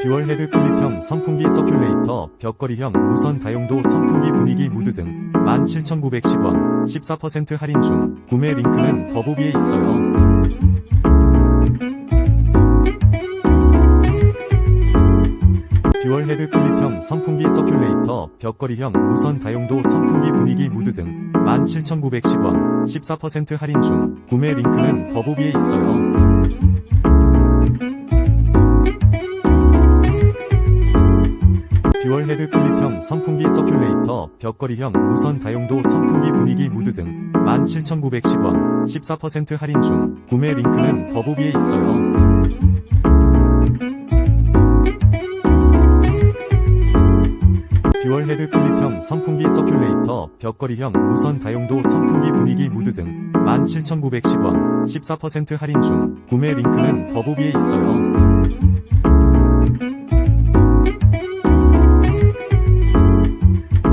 듀얼 헤드 클립형 선풍기 서큘레이터, 벽걸이형 무선 다용도 선풍기 분위기 무드 등 17,910원, 14% 할인 중. 구매 링크는 더보기에 있어요. 듀얼 헤드 클립형 선풍기 서큘레이터, 벽걸이형 무선 다용도 선풍기 분위기 무드 등 17,910원, 14% 할인 중. 구매 링크는 더보기에 있어요. 듀얼 헤드 클립형 선풍기 서큘레이터, 벽걸이형 무선 다용도 선풍기 분위기 무드 등 17,910원, 14% 할인 중. 구매 링크는 더보기에 있어요. 듀얼 헤드 클립형 선풍기 서큘레이터, 벽걸이형 무선 다용도 선풍기 분위기 무드 등 17,910원, 14% 할인 중. 구매 링크는 더보기에 있어요. 듀얼 헤드 클립형 선풍기 서큘레이터, 벽걸이형 무선 다용도 선풍기 분위기 무드 등 17,910원, 14% 할인 중. 구매 링크는 더보기에 있어요. 듀얼 헤드 클립형 선풍기 서큘레이터, 벽걸이형 무선 다용도 선풍기 분위기 무드 등 17,910원, 14% 할인 중. 구매 링크는 더보기에 있어요.